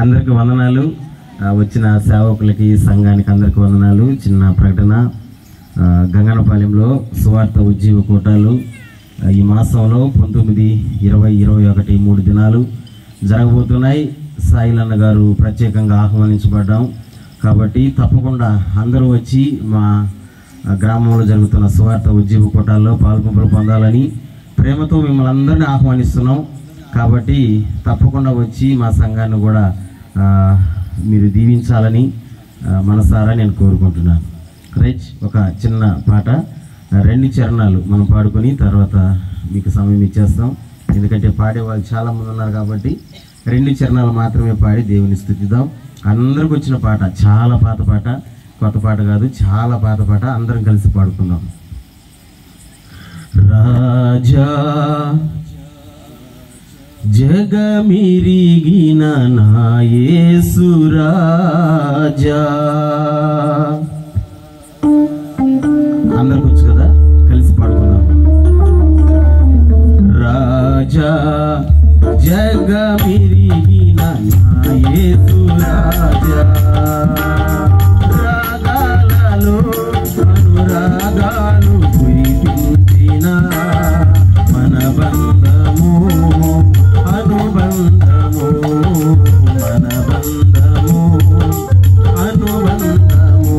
అందరికి వందనాలు. వచ్చిన సేవకులకి, సంఘానికి అందరికి వందనాలు. చిన్న ప్రకటన, గంగనపాలెంలో సువార్త ఉజ్జీవ కూటాలు ఈ మాసంలో 19, 20, 21 3 దినాలు జరగబోతున్నాయి. సాయిలన్న గారు ప్రత్యేకంగా ఆహ్వానించబడ్డాం కాబట్టి తప్పకుండా అందరూ వచ్చి మా గ్రామంలో జరుగుతున్న సువార్త ఉజ్జీవ కూటాల్లో పాల్పంపులు పొందాలని ప్రేమతో మిమ్మల్ని అందరినీ ఆహ్వానిస్తున్నాం. కాబట్టి తప్పకుండా వచ్చి మా సంఘాన్ని కూడా మీరు దీవించాలని మనసారా నేను కోరుకుంటున్నాను. రైట్, ఒక చిన్న పాట 2 చరణాలు మనం పాడుకొని తర్వాత మీకు సమయం ఇచ్చేస్తాం. ఎందుకంటే పాడేవాళ్ళు చాలామంది ఉన్నారు కాబట్టి 2 చరణాలు మాత్రమే పాడి దేవుని స్తుతిద్దాం. అందరికి వచ్చిన పాట, చాలా పాత పాట, కొత్త పాట కాదు, చాలా పాత పాట. అందరం కలిసి పాడుకుందాం. రాజా జగమిరిగిన నా యేసు రాజా, అందరికి వచ్చు కదా, కలిసి పాడుకుందాం. రాజా జగమిరిగిన నా యేసు రాజా, రాగాలలో అనురాగాలు కురిపించిన మన బంధము, అనుబంధము, మన బంధము, అనుబంధము.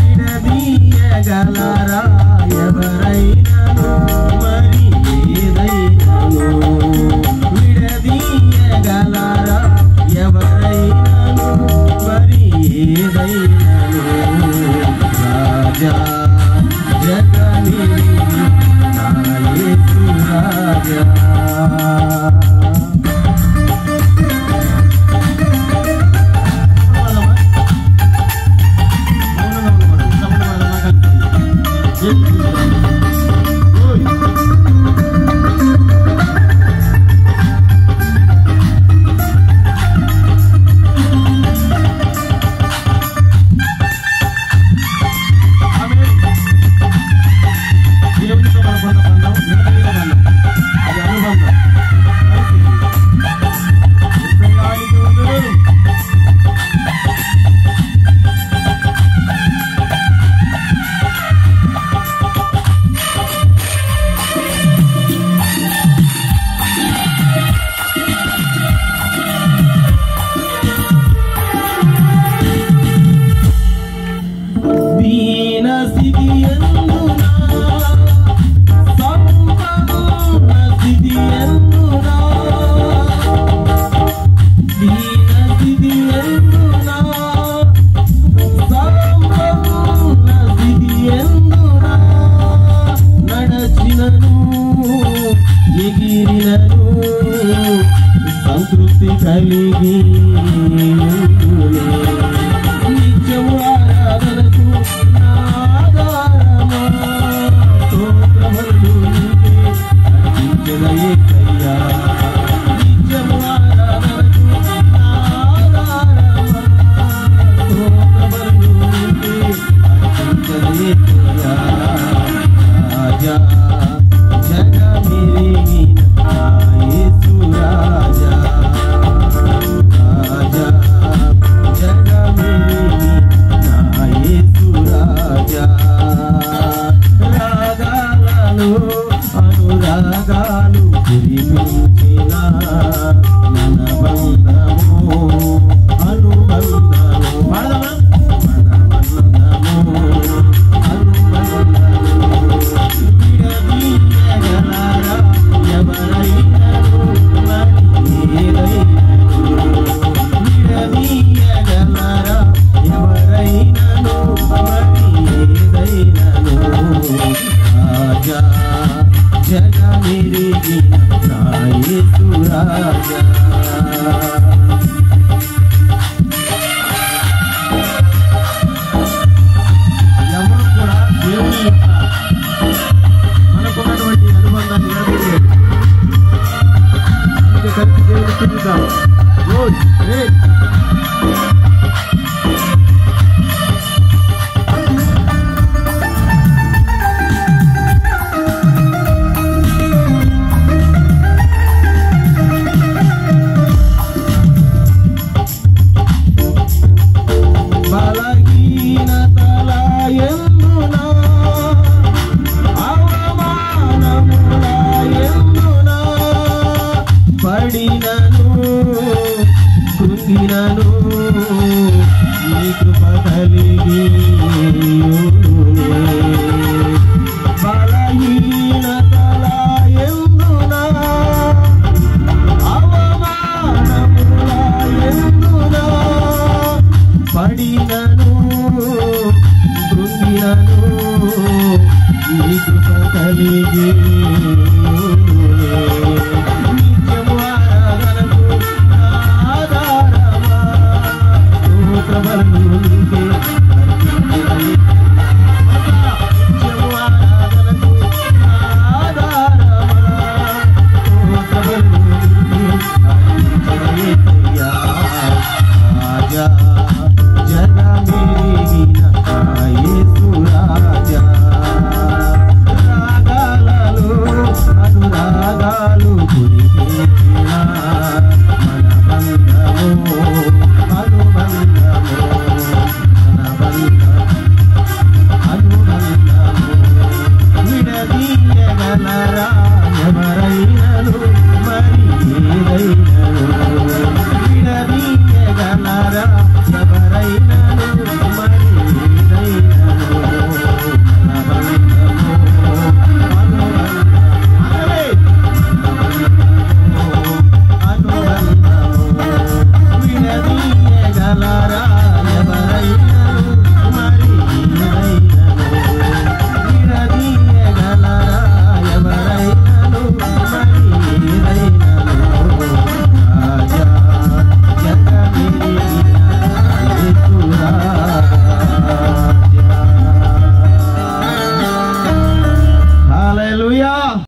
విడదీయగలరా ఎవరైనాను, మరి ఏదైనాను. విడదీయగలరా ఎవరైనాను, మరి ఏదైనాను. రాజా జగమిరిగిన నా యేసు రాజా. సంతృప్తి కలిగి నిత్యము ఆరాధనకు నాదారమా స్తోత్రములు నీకే అర్పించిన యేసయ్యా. నిత్యము ఆరాధనకు నాదారమా స్తోత్రములు నీకే అర్పించిన యేసయ్యా. రాజా జగమిరిగిన నా యేసు రాజా, రాజా జగమిరిగిన నా యేసు రాజా. రాగాలలో అనురాగాలు కురిపించిన మన బంధము, అనుబంధము, మన బంధము, అనుబంధము. విడదీయగలరా ఎవరైనాను, మరి ఏదైనాను. విడదీయగలరా ఎవరైనాను, మరి ఏదైనాను. రాజా జగమిరిగిన నా యేసు రాజా. ఎవరు కూడా దేవుని యొక్క మనకున్నటువంటి అనుబంధాన్ని నిలబెట్టలేదు. కలిసి దేవుని స్తుతిద్దాం. స్థుతించెదను